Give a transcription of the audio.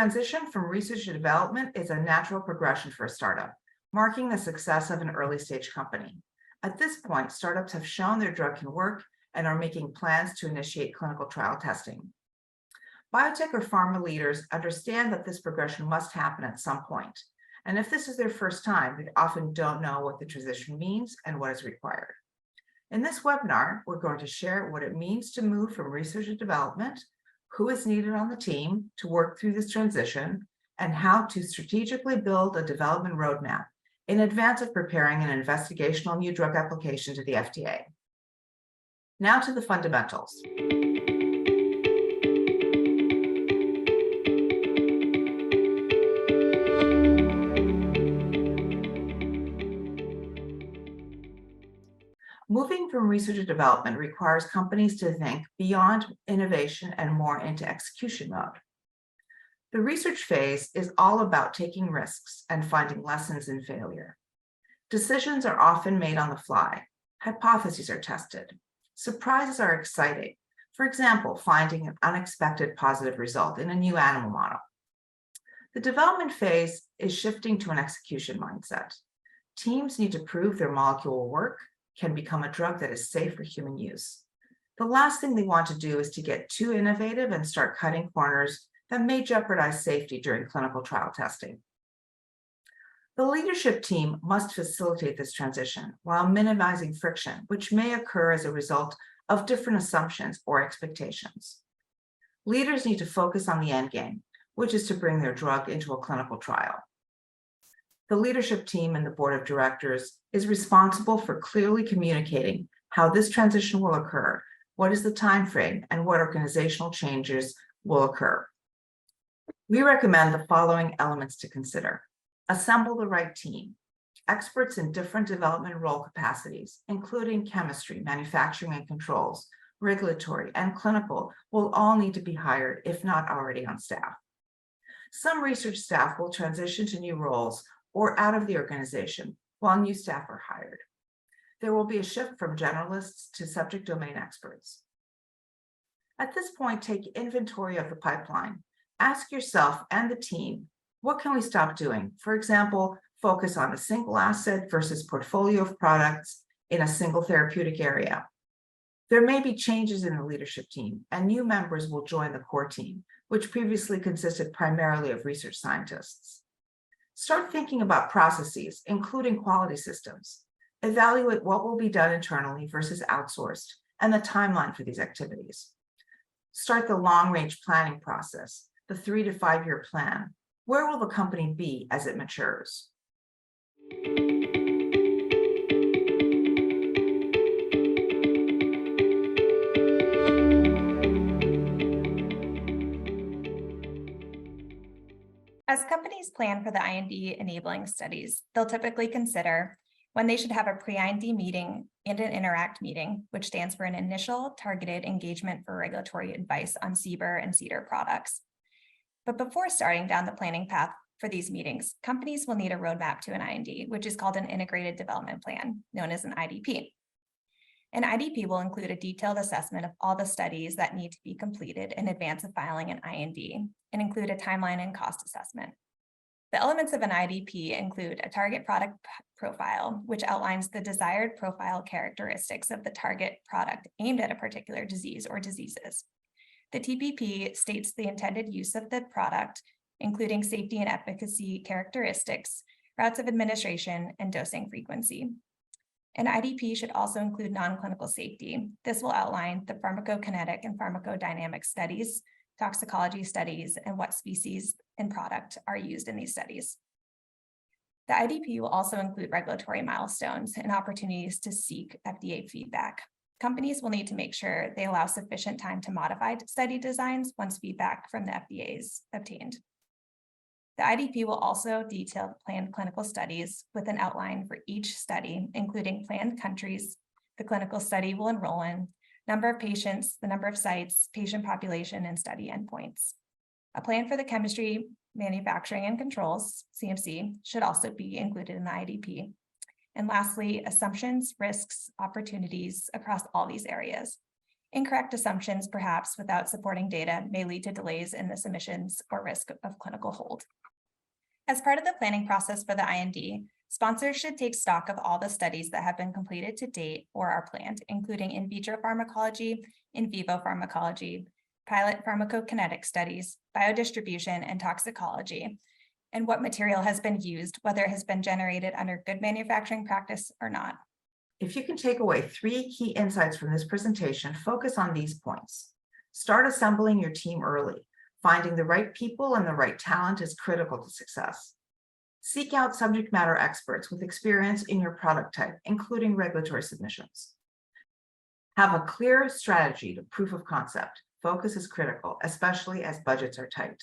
transition from research to development is a natural progression for a startup, marking the success of an early-stage company. At this point, startups have shown their drug can work and are making plans to initiate clinical trial testing. Biotech or pharma leaders understand that this progression must happen at some point, and if this is their first time, they often don't know what the transition means and what is required. In this webinar, we're going to share what it means to move from research to development, who is needed on the team to work through this transition, and how to strategically build a development roadmap in advance of preparing an investigational new drug application to the FDA. Now to the fundamentals. Moving from research to development requires companies to think beyond innovation and more into execution mode. The research phase is all about taking risks and finding lessons in failure. Decisions are often made on the fly. Hypotheses are tested. Surprises are exciting. For example, finding an unexpected positive result in a new animal model. The development phase is shifting to an execution mindset. Teams need to prove their molecule will work, can become a drug that is safe for human use. The last thing they want to do is to get too innovative and start cutting corners that may jeopardize safety during clinical trial testing. The leadership team must facilitate this transition while minimizing friction, which may occur as a result of different assumptions or expectations. Leaders need to focus on the end game, which is to bring their drug into a clinical trial. The leadership team and the board of directors is responsible for clearly communicating how this transition will occur, what is the time frame, and what organizational changes will occur. We recommend the following elements to consider. Assemble the right team. Experts in different development role capacities, including chemistry, manufacturing and controls, regulatory, and clinical, will all need to be hired, if not already on staff. Some research staff will transition to new roles or out of the organization, while new staff are hired. There will be a shift from generalists to subject domain experts. At this point, take inventory of the pipeline. Ask yourself and the team, what can we stop doing? For example, focus on a single asset versus portfolio of products in a single therapeutic area. There may be changes in the leadership team, and new members will join the core team, which previously consisted primarily of research scientists. Start thinking about processes, including quality systems. Evaluate what will be done internally versus outsourced, and the timeline for these activities. Start the long-range planning process, the 3 to 5 year plan. Where will the company be as it matures? As companies plan for the IND enabling studies, they'll typically consider when they should have a pre-IND meeting and an interact meeting, which stands for an initial targeted engagement for regulatory advice on CBER and CDER products. But before starting down the planning path for these meetings, companies will need a roadmap to an IND, which is called an integrated development plan, known as an IDP. An IDP will include a detailed assessment of all the studies that need to be completed in advance of filing an IND and include a timeline and cost assessment. The elements of an IDP include a target product profile, which outlines the desired profile characteristics of the target product aimed at a particular disease or diseases. The TPP states the intended use of the product, including safety and efficacy characteristics, routes of administration, and dosing frequency. An IDP should also include non-clinical safety. This will outline the pharmacokinetic and pharmacodynamic studies, toxicology studies, and what species and product are used in these studies. The IDP will also include regulatory milestones and opportunities to seek FDA feedback. Companies will need to make sure they allow sufficient time to modify study designs once feedback from the FDA is obtained. The IDP will also detail planned clinical studies with an outline for each study, including planned countries the clinical study will enroll in, number of patients, the number of sites, patient population, and study endpoints. A plan for the chemistry, manufacturing, and controls, CMC, should also be included in the IDP. And lastly, assumptions, risks, opportunities across all these areas. Incorrect assumptions, perhaps without supporting data, may lead to delays in the submissions or risk of clinical hold. As part of the planning process for the IND, sponsors should take stock of all the studies that have been completed to date or are planned, including in vitro pharmacology, in vivo pharmacology, pilot pharmacokinetic studies, biodistribution, and toxicology, and what material has been used, whether it has been generated under good manufacturing practice or not. If you can take away 3 key insights from this presentation, focus on these points. Start assembling your team early. Finding the right people and the right talent is critical to success. Seek out subject matter experts with experience in your product type, including regulatory submissions. Have a clear strategy to proof of concept. Focus is critical, especially as budgets are tight.